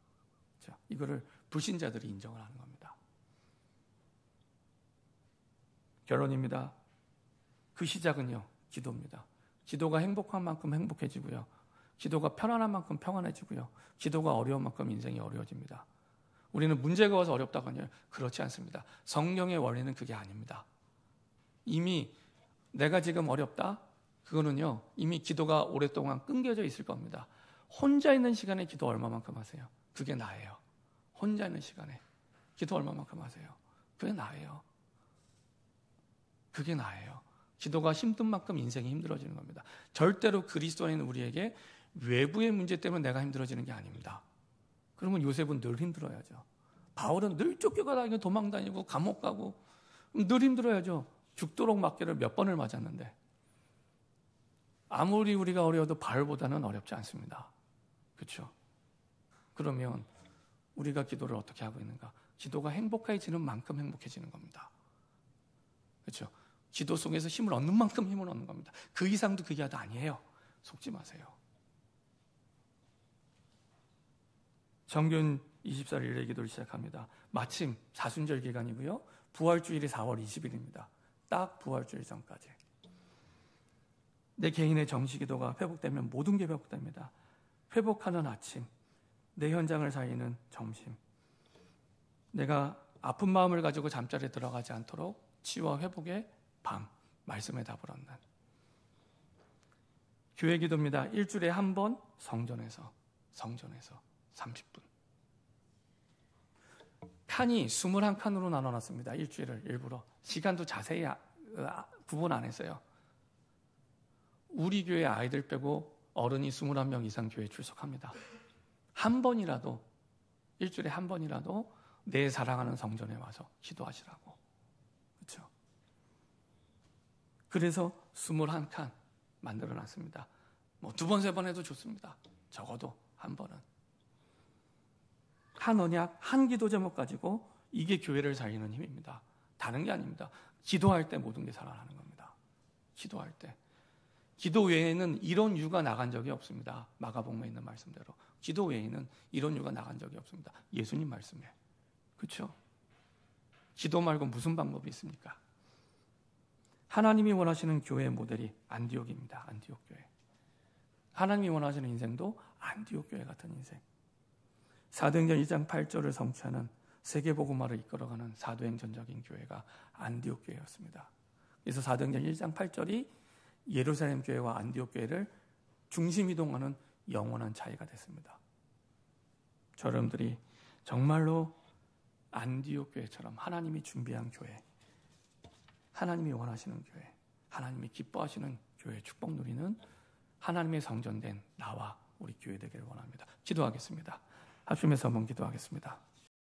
자, 이거를 불신자들이 인정을 하는 겁니다. 결론입니다. 그 시작은요, 기도입니다. 기도가 행복한 만큼 행복해지고요. 기도가 편안한 만큼 평안해지고요. 기도가 어려운 만큼 인생이 어려워집니다. 우리는 문제가 와서 어렵다고 하냐? 그렇지 않습니다. 성령의 원리는 그게 아닙니다. 이미 내가 지금 어렵다? 그거는요, 이미 기도가 오랫동안 끊겨져 있을 겁니다. 혼자 있는 시간에 기도 얼마만큼 하세요? 그게 나예요. 혼자 있는 시간에 기도 얼마만큼 하세요? 그게 나예요. 그게 나예요. 기도가 힘든 만큼 인생이 힘들어지는 겁니다. 절대로 그리스도인 우리에게 외부의 문제 때문에 내가 힘들어지는 게 아닙니다. 그러면 요셉은 늘 힘들어야죠. 바울은 늘 쫓겨가다니고 도망다니고 감옥 가고 늘 힘들어야죠. 죽도록 맞기를 몇 번을 맞았는데 아무리 우리가 어려워도 바울보다는 어렵지 않습니다. 그렇죠? 그러면 우리가 기도를 어떻게 하고 있는가? 기도가 행복해지는 만큼 행복해지는 겁니다. 그렇죠? 기도 속에서 힘을 얻는 만큼 힘을 얻는 겁니다. 그 이상도 그게 아니에요. 속지 마세요. 정균 24일에 기도를 시작합니다. 마침 사순절 기간이고요. 부활주일이 4월 20일입니다. 딱 부활주일 전까지. 내 개인의 정시기도가 회복되면 모든 게 회복됩니다. 회복하는 아침, 내 현장을 살리는 점심, 내가 아픈 마음을 가지고 잠자리에 들어가지 않도록 치유와 회복의 밤, 말씀에 답을 얻는 교회 기도입니다. 일주일에 한 번 성전에서 30분. 칸이 21칸으로 나눠놨습니다. 일주일을 일부러. 시간도 자세히 구분 안 했어요. 우리 교회 아이들 빼고 어른이 21명 이상 교회에 출석합니다. 한 번이라도, 일주일에 한 번이라도 내 사랑하는 성전에 와서 기도하시라고. 그렇죠? 그래서 21칸 만들어놨습니다. 뭐 2번, 3번 해도 좋습니다. 적어도 한 번은. 한 언약, 한 기도 제목 가지고 이게 교회를 살리는 힘입니다. 다른 게 아닙니다. 기도할 때 모든 게 살아나는 겁니다. 기도할 때. 기도 외에는 이런 유가 나간 적이 없습니다. 마가복음에 있는 말씀대로. 기도 외에는 이런 유가 나간 적이 없습니다. 예수님 말씀에. 그렇죠? 기도 말고 무슨 방법이 있습니까? 하나님이 원하시는 교회 모델이 안디옥입니다. 안디옥 교회. 하나님이 원하시는 인생도 안디옥 교회 같은 인생. 사도행전 2장 8절을 성취하는 세계복음화를 이끌어가는 사도행전적인 교회가 안디옥 교회였습니다. 그래서 사도행전 1장 8절이 예루살렘 교회와 안디옥 교회를 중심 이동하는 영원한 차이가 됐습니다. 여러분들이 정말로 안디옥 교회처럼 하나님이 준비한 교회, 하나님이 원하시는 교회, 하나님이 기뻐하시는 교회 축복 누리는 하나님의 성전된 나와 우리 교회 되기를 원합니다. 기도하겠습니다. 합심해서 한번 기도하겠습니다.